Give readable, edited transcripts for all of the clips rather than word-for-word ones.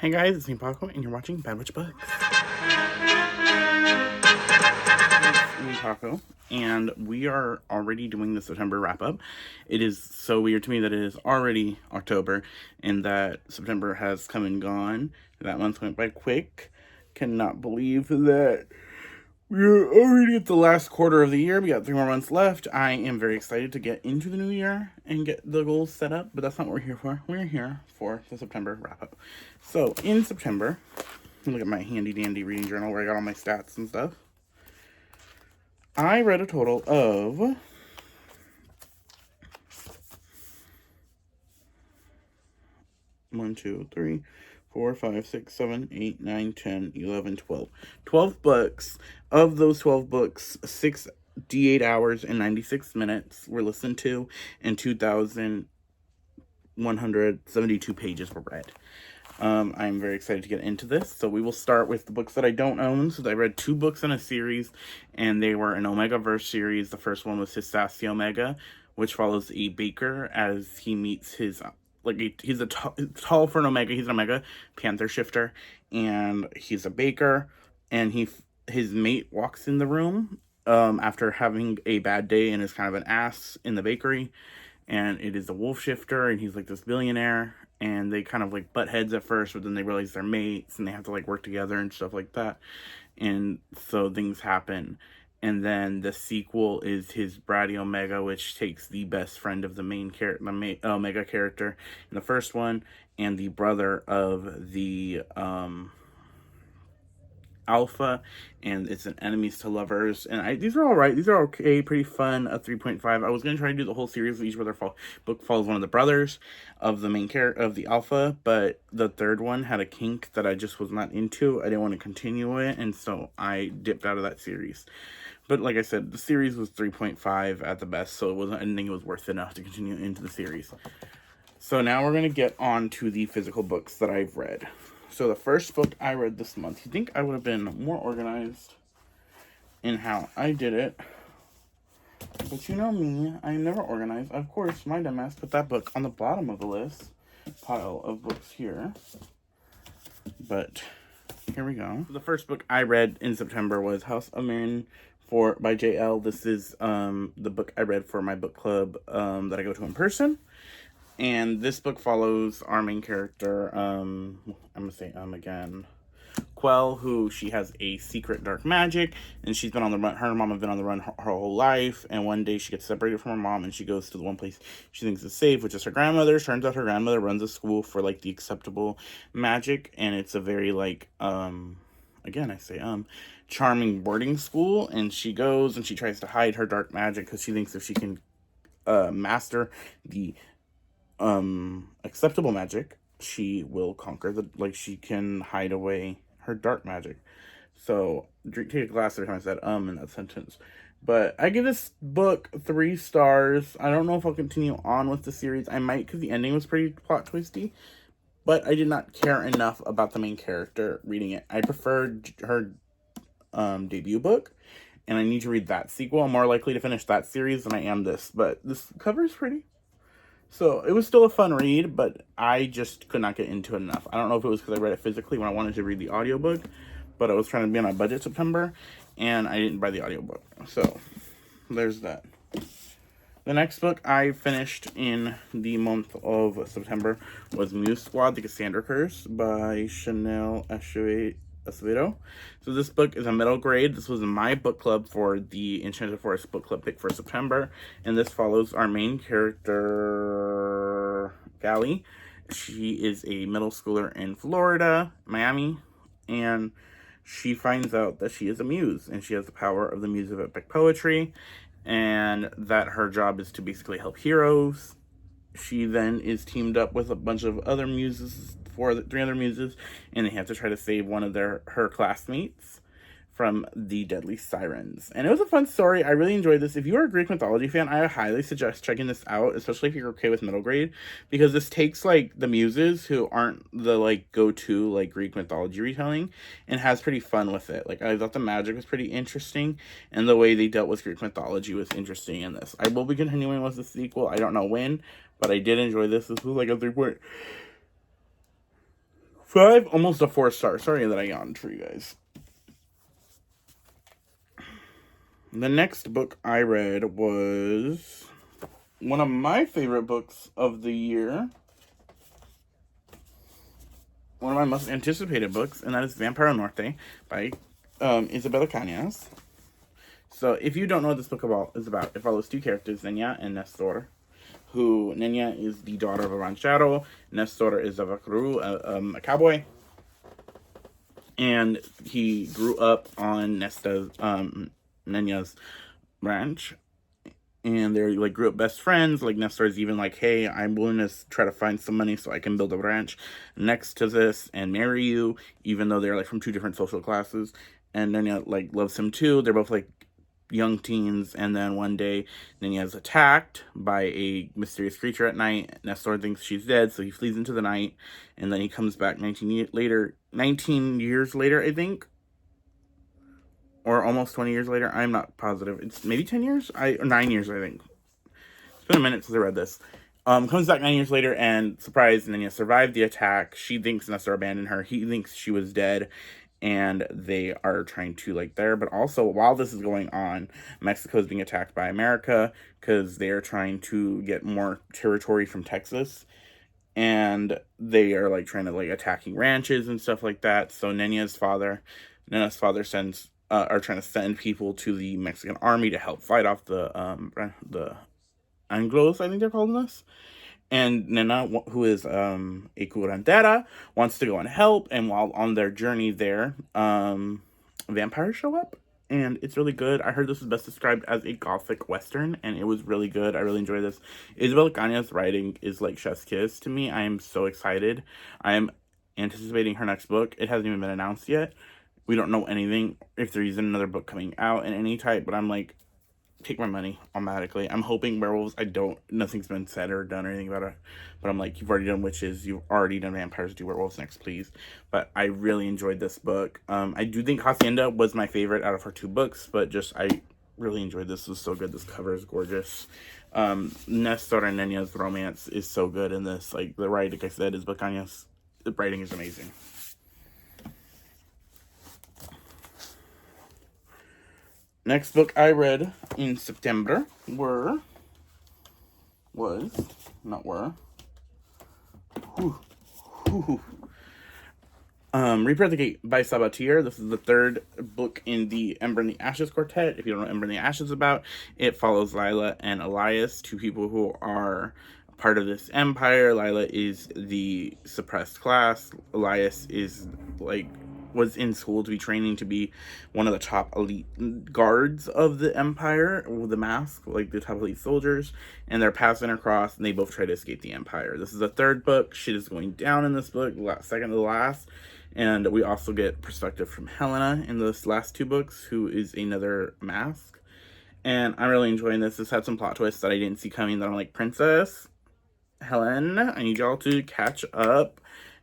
Hey guys, it's me Paco, and you're watching Bad Witch Books. It's me Paco, and we are already doing the September wrap-up. It is so weird to me that it is already October, and that September has come and gone. That month went by quick. Cannot believe that we're already at the last quarter of the year. We got 3 more months left. I am very excited to get into the new year and get the goals set up, but that's not what we're here for. We're here for the September wrap-up. So, in September, look at my handy-dandy reading journal where I got all my stats and stuff. I read a total of 1, 2, 3, 4, 5, 6, 7, 8, 9, 10, 11, 12. 12 books. Of those 12 books, 68 hours and 96 minutes were listened to, and 2,172 pages were read. I'm very excited to get into this. So we will start with the books that I don't own. So I read 2 books in a series, and they were an Omegaverse series. The first one was his Sassy Omega, which follows a baker as he meets his he's a tall for an Omega. He's an Omega Panther shifter, and he's a baker. And his mate walks in the room after having a bad day and is kind of an ass in the bakery. And it is a wolf shifter, and he's like this billionaire, and they kind of like butt heads at first, but then they realize they're mates and they have to like work together and stuff like that. And so things happen. And then the sequel is his Bratty Omega, which takes the best friend of the main character, Omega character in the first one, and the brother of the Alpha, and it's an enemies to lovers. And these are all right. These are okay, pretty fun. A 3.5. I was gonna try to do the whole series. Each other book follows one of the brothers of the main character of the Alpha, but the third one had a kink that I just was not into. I didn't want to continue it, and so I dipped out of that series. But like I said, the series was 3.5 at the best, so I didn't think it was worth enough to continue into the series. So now we're gonna get on to the physical books that I've read. So the first book I read this month, you'd think I would have been more organized in how I did it. But you know me, I'm never organized. Of course, my dumbass put that book on the bottom of the list. Pile of books here. But here we go. The first book I read in September was House of Mirren by J.L. This is the book I read for my book club that I go to in person. And this book follows our main character, I'm going to say again, Quell, who she has a secret dark magic, and she's been on the run. Her and mom have been on the run her whole life, and one day she gets separated from her mom, and she goes to the one place she thinks is safe, which is her grandmother's. Turns out her grandmother runs a school for, like, the acceptable magic, and it's a very, like, again, I say, charming boarding school, and she goes, and she tries to hide her dark magic, because she thinks if she can, master the acceptable magic, she will conquer she can hide away her dark magic. So take a glass every time I said in that sentence. But I give this book 3 stars. I don't know if I'll continue on with the series. I might, because the ending was pretty plot twisty, but I did not care enough about the main character reading it. I preferred her debut book, and I need to read that sequel. I'm more likely to finish that series than I am this, but this cover is pretty. So, it was still a fun read, but I just could not get into it enough. I don't know if it was because I read it physically when I wanted to read the audiobook, but I was trying to be on a budget September, and I didn't buy the audiobook. So, there's that. The next book I finished in the month of September was Muse Squad, The Cassandra Curse by Chanel Acevedo. So this book is a middle grade. This was my book club for the Enchanted Forest book club pick for September. And this follows our main character, Gally. She is a middle schooler in Florida, Miami. And she finds out that she is a muse. And she has the power of the muse of epic poetry. And that her job is to basically help heroes. She then is teamed up with a bunch of other muses, 3 other muses, and they have to try to save one of her classmates from the deadly sirens. And it was a fun story. I really enjoyed this. If you are a Greek mythology fan, I highly suggest checking this out, especially if you're okay with middle grade, because this takes, like, the muses who aren't the, like, go-to, like, Greek mythology retelling, and has pretty fun with it. Like, I thought the magic was pretty interesting, and the way they dealt with Greek mythology was interesting in this. I will be continuing with the sequel. I don't know when, but I did enjoy this. This was, like, a 3.5 5, almost a 4-star. Sorry that I yawned for you guys. The next book I read was one of my favorite books of the year. One of my most anticipated books, and that is Vampiro Norte by Isabella Cañas. So, if you don't know what this book is about, it follows two characters, Nenya and Nestor. Who, Nenya is the daughter of a ranchero, Nestor is a vaquero, a cowboy. And he grew up on Nenya's ranch. And they're like grew up best friends. Like Nestor's even like, hey, I'm willing to try to find some money so I can build a ranch next to this and marry you, even though they're like from two different social classes. And Nenya like loves him too. They're both like young teens, and then one day Nenya is attacked by a mysterious creature at night. Nestor thinks she's dead, so he flees into the night, and then he comes back 19 years later, I think, or almost 20 years later. I'm not positive. It's maybe 10 years, or 9 years, I think. It's been a minute since I read this. Comes back 9 years later, and surprised, Nenya survived the attack. She thinks Nestor abandoned her. He thinks she was dead. And they are trying to like there, but also while this is going on, Mexico is being attacked by America because they are trying to get more territory from Texas, and they are like trying to like attacking ranches and stuff like that. So Nenya's father sends are trying to send people to the Mexican army to help fight off the Anglos, I think they're calling this. And Nena, who is a curandera, wants to go and help. And while on their journey there, vampires show up. And it's really good. I heard this is best described as a gothic western. And it was really good. I really enjoyed this. Isabel Cañas' writing is like chef's kiss to me. I am so excited. I am anticipating her next book. It hasn't even been announced yet. We don't know anything if there is another book coming out in any type. But I'm like, take my money automatically. I'm hoping werewolves, nothing's been said or done or anything about it, but I'm like, you've already done witches, you've already done vampires, do werewolves next, please. But I really enjoyed this book. I do think Hacienda was my favorite out of her two books, but just I really enjoyed this. It was so good. This cover is gorgeous. Nestor and Nenya's romance is so good in this. Like the writing, like I said, is Bacañas. The writing is amazing. Next book I read in September Reaper of the Gate by Sabatier. This is the third book in the Ember and the Ashes quartet. If you don't know what Ember and the Ashes is about, it follows Lila and Elias, two people who are part of this empire. Lila is the suppressed class. Elias is was in school to be training to be one of the top elite guards of the empire with the mask, like the top elite soldiers, and they're passing across, and they both try to escape the empire. This is the third book. Shit is going down in this book, second to the last, and we also get perspective from Helena in those last two books, who is another mask, and I'm really enjoying this. This had some plot twists that I didn't see coming, that I'm like, Princess Helen, I need y'all to catch up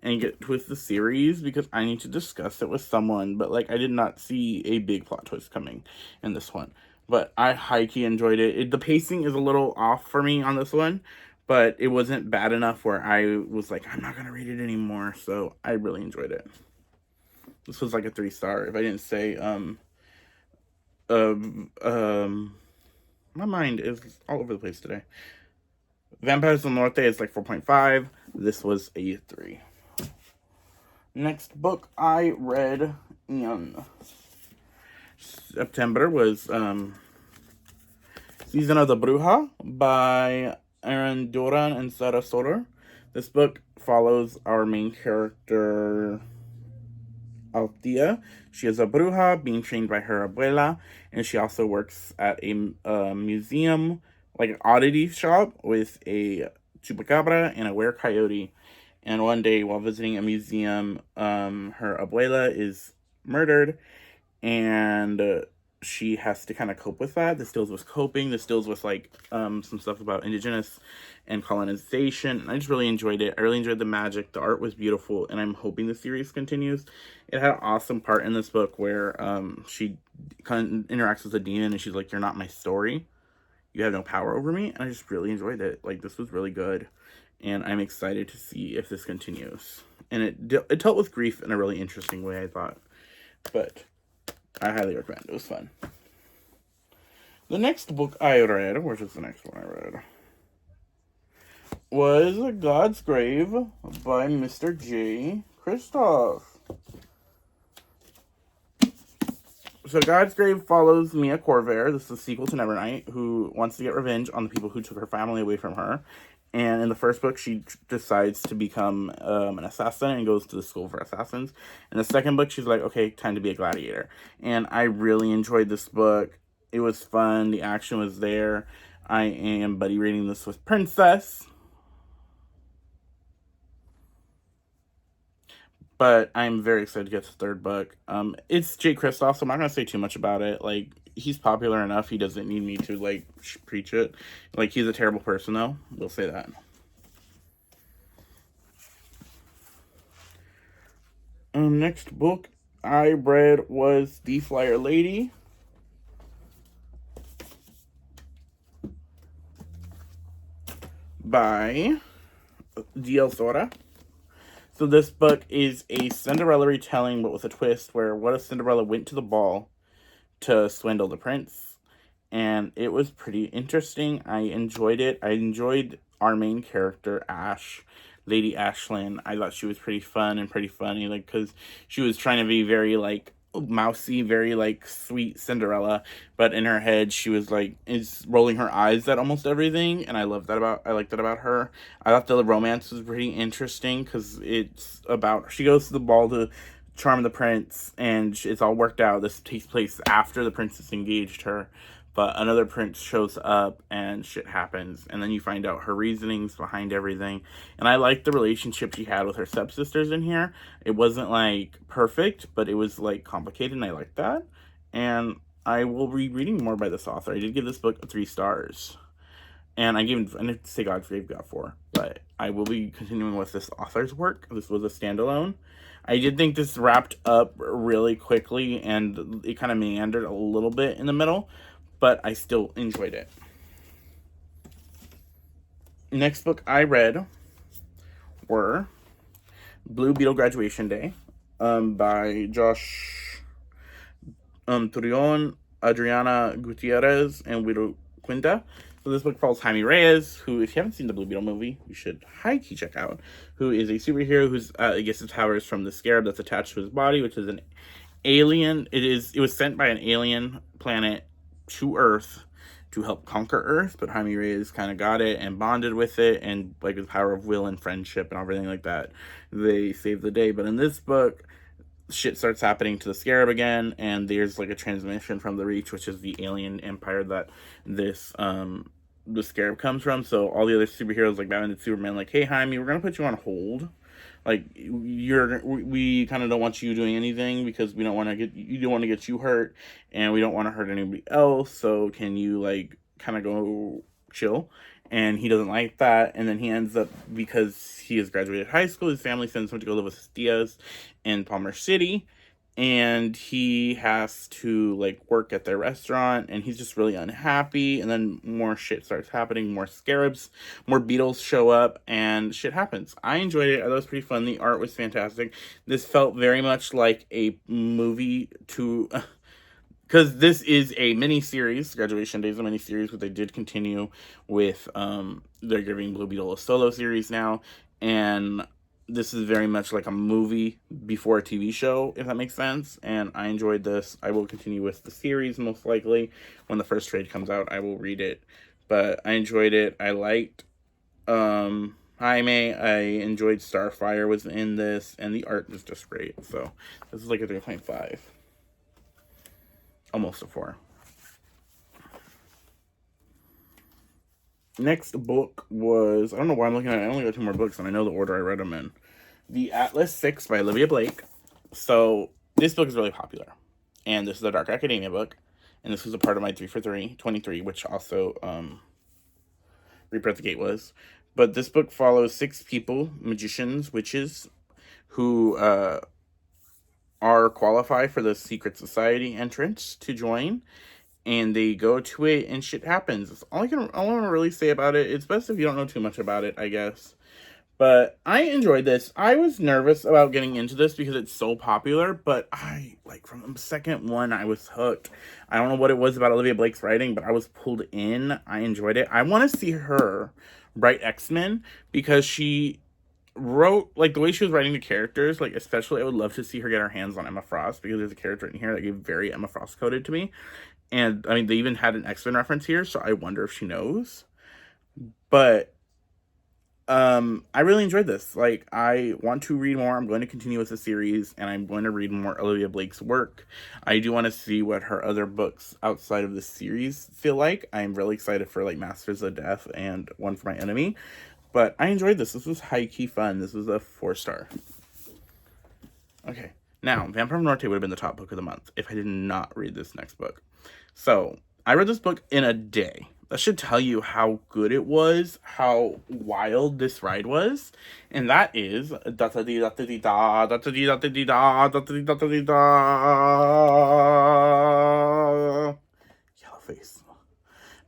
and get with the series, because I need to discuss it with someone. But like, I did not see a big plot twist coming in this one, but I high-key enjoyed it. The pacing is a little off for me on this one, but it wasn't bad enough where I was like, I'm not gonna read it anymore. So I really enjoyed it. This was like a 3-star. If I didn't say my mind is all over the place today. Vampires del Norte is like 4.5. This was a 3. Next book I read in September was Season of the Bruja by Aaron Duran and Sara Soler. This book follows our main character, Althea. She is a bruja being trained by her abuela, and she also works at a museum, like an oddity shop, with a chupacabra and a were-coyote. And one day, while visiting a museum, her abuela is murdered, and she has to kind of cope with that. This deals with coping. This deals with like some stuff about indigenous and colonization. And I just really enjoyed it. I really enjoyed the magic. The art was beautiful, and I'm hoping the series continues. It had an awesome part in this book where she kind of interacts with a demon, and she's like, "You're not my story. You have no power over me." And I just really enjoyed it. Like, this was really good. And I'm excited to see if this continues. and it dealt with grief in a really interesting way, I thought. But I highly recommend it. It was fun. The next book I read, which is the next one I read, was God's Grave by Mr. J. Kristoff. So God's Grave follows Mia Corvair. This is a sequel to Nevernight, who wants to get revenge on the people who took her family away from her. And in the first book, she decides to become an assassin and goes to the school for assassins. In the second book, she's like, okay, time to be a gladiator. And I really enjoyed this book. It was fun. The action was there. I am buddy reading this with Princess. But I'm very excited to get the third book. It's Jay Kristoff, so I'm not going to say too much about it. Like, he's popular enough. He doesn't need me to, like, preach it. Like, he's a terrible person, though. We'll say that. Next book I read was The Flyer Lady by D.L. Sora. So this book is a Cinderella retelling, but with a twist where what if Cinderella went to the ball to swindle the prince? And it was pretty interesting. I enjoyed it. I enjoyed our main character, Ash, Lady Ashlyn. I thought she was pretty fun and pretty funny, like, because she was trying to be very, like, mousy, very, like, sweet Cinderella, but in her head she was like is rolling her eyes at almost everything, and I liked that about her. I thought the romance was pretty interesting because it's about, she goes to the ball to charm the prince, and it's all worked out. This takes place after the princess engaged her, but another prince shows up and shit happens, and then you find out her reasonings behind everything. And I liked the relationship she had with her stepsisters in here. It wasn't like perfect, but it was like complicated, and I liked that. And I will be reading more by this author. I did give this book 3 stars, and I didn't say God's Grave got 4, but I will be continuing with this author's work. This was a standalone. I did think this wrapped up really quickly, and it kind of meandered a little bit in the middle, but I still enjoyed it. Next book I read were Blue Beetle Graduation Day by Josh Turion, Adriana Gutierrez, and Widow Quinta. So this book follows Jaime Reyes, who, if you haven't seen the Blue Beetle movie, you should high-key check out, who is a superhero who's gets his powers from the scarab that's attached to his body, which is an alien. It was sent by an alien planet to Earth to help conquer Earth, but Jaime Reyes kind of got it and bonded with it, and like with the power of will and friendship and everything like that, they saved the day. But in this book, shit starts happening to the scarab again, and there's like a transmission from the Reach, which is the alien empire that this the scarab comes from. So all the other superheroes like Batman and Superman, like, hey Jaime, we're gonna put you on hold. Like, we kind of don't want you doing anything because we don't want to get you hurt, and we don't want to hurt anybody else. So can you, like, kind of go chill? And he doesn't like that. And then he ends up, because he has graduated high school, his family sends him to go live with his tias in Palmer City. And he has to, like, work at their restaurant, and he's just really unhappy. And then more shit starts happening, more scarabs, more beetles show up, and shit happens. I enjoyed it. I thought it was pretty fun. The art was fantastic. This felt very much like a movie to... because this is a mini-series. Graduation Day is a mini-series, but they did continue with... they're giving Blue Beetle a solo series now, and... this is very much like a movie before a TV show, if that makes sense, and I enjoyed this. I will continue with the series, most likely. When the first trade comes out, I will read it. But I enjoyed it. I liked Jaime. I enjoyed Starfire was in this, and the art was just great. So, this is like a 3.5. Almost a 4. Next book was, I don't know why I'm looking at it, I only got 2 more books, and I know the order I read them in. The Atlas 6 by Olivia Blake. So, this book is really popular. And this is a Dark Academia book. And this was a part of my 3 for 23, which also Reaper at the Gate was. But this book follows 6 people, magicians, witches, who are qualified for the Secret Society entrance to join. And they go to it, and shit happens. All I want to really say about it. It's best if you don't know too much about it, I guess. But I enjoyed this. I was nervous about getting into this because it's so popular, but from the second one, I was hooked. I don't know what it was about Olivia Blake's writing, but I was pulled in. I enjoyed it. I want to see her write X-Men because she wrote, like, the way she was writing the characters, like, especially I would love to see her get her hands on Emma Frost, because there's a character in here that gave very Emma Frost coded to me. And, I mean, they even had an X-Men reference here, so I wonder if she knows. But I really enjoyed this. Like, I want to read more. I'm going to continue with the series, and I'm going to read more Olivia Blake's work. I do want to see what her other books outside of the series feel like. I'm really excited for, like, Masters of Death and One for My Enemy. But I enjoyed this. This was high-key fun. This was a 4-star. Okay. Now, Vampire Norte would have been the top book of the month if I did not read this next book. So, I read this book in a day. That should tell you how good it was, how wild this ride was. And that is Yellowface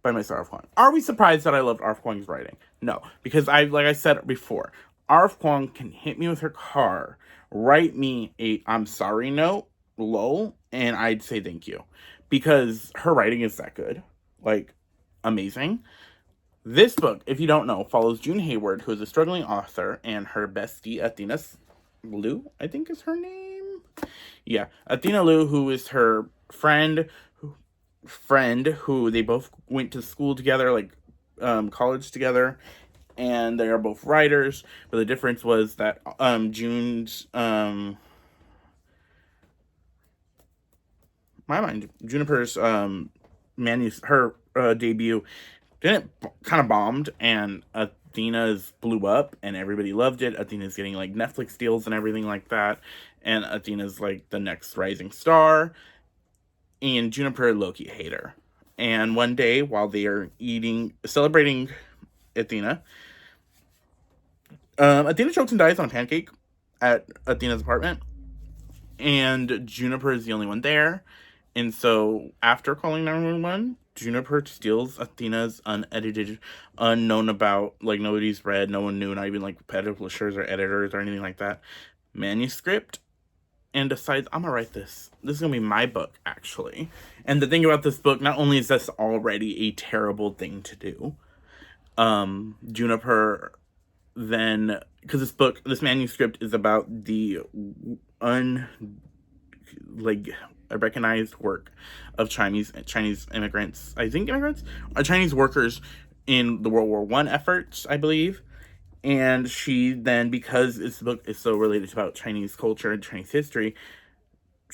by my Arf Kwong. Are we surprised that I loved Arf Kwong's writing? No, because like I said before, Arf Kwong can hit me with her car, write me a I'm sorry note, lol, and I'd say thank you. Because her writing is that good. Like, amazing. This book, if you don't know, follows June Hayward, who is a struggling author, and her bestie, Athena Liu, I think is her name. Yeah, Athena Liu, who is her friend who they both went to school together, like college together, and they are both writers. But the difference was that June's Juniper's her debut didn't kind of bombed, and Athena's blew up and everybody loved it. Athena's getting like Netflix deals and everything like that, and Athena's like the next rising star, and Juniper low-key hate her. And one day while they are celebrating Athena, Athena chokes and dies on a pancake at Athena's apartment, and Juniper is the only one there. And so after calling 911, Juniper steals Athena's unedited, unknown about, like, nobody's read, no one knew, not even like publishers or editors or anything like that, manuscript, and decides, I'm gonna write this. This is gonna be my book, actually. And the thing about this book, not only is this already a terrible thing to do, Juniper then, because this manuscript is about the a recognized work of Chinese immigrants, Chinese workers in the World War I efforts, I believe. And she then, because this book is so related about Chinese culture and Chinese history,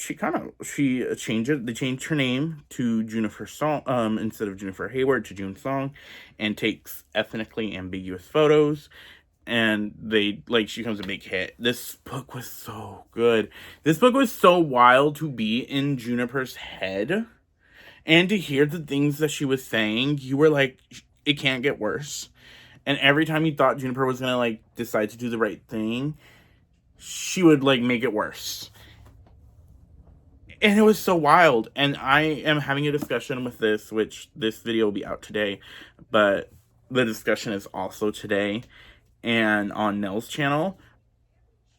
they changed her name to Juniper Song, instead of Jennifer Hayward, to June Song, and takes ethnically ambiguous photos. And she becomes a big hit. This book was so good. This book was so wild to be in Juniper's head. And to hear the things that she was saying, you were like, it can't get worse. And every time you thought Juniper was gonna, like, decide to do the right thing, she would, like, make it worse. And it was so wild. And I am having a discussion with this, which this video will be out today. But the discussion is also today and on Nell's channel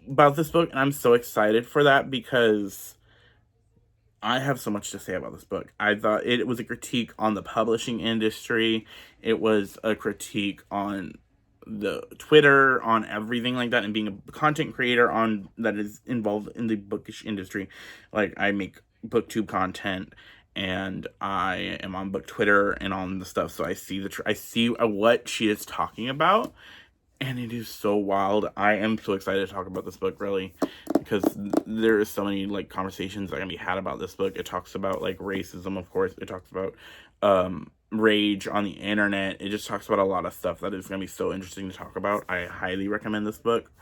about this book, and I'm so excited for that because I have so much to say about this book. I thought it was a critique on the publishing industry. It was a critique on the Twitter, on everything like that, and being a content creator that is involved in the bookish industry. Like, I make booktube content, and I am on book Twitter and on the stuff, so I see what she is talking about. And it is so wild. I am so excited to talk about this book, really, because there is so many, like, conversations that can be had about this book. It talks about, like, racism, of course. It talks about rage on the internet. It just talks about a lot of stuff that is going to be so interesting to talk about. I highly recommend this book.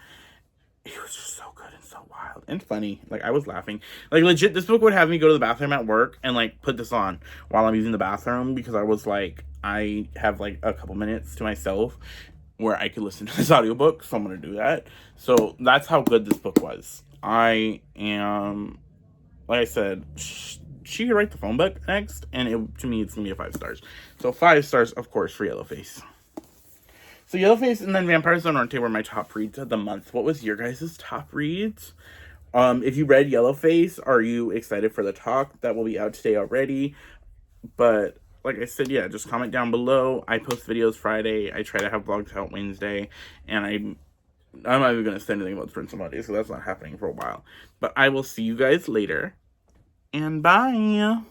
It was just so good and so wild and funny. Like, I was laughing. Like, legit, this book would have me go to the bathroom at work and, like, put this on while I'm using the bathroom, because I was like, I have, like, a couple minutes to myself where I could listen to this audiobook, so I'm going to do that. So that's how good this book was. I am, like I said, she could write the phone book next, and to me, it's going to be a 5 stars. So 5 stars, of course, for Yellowface. So Yellowface and then Vampires del Norte were my top reads of the month. What was your guys' top reads? If you read Yellowface, are you excited for the talk? That will be out today already. But like I said, yeah, just comment down below. I post videos Friday. I try to have vlogs out Wednesday. And I'm not even going to say anything about Prince of Monday, so that's not happening for a while. But I will see you guys later. And bye!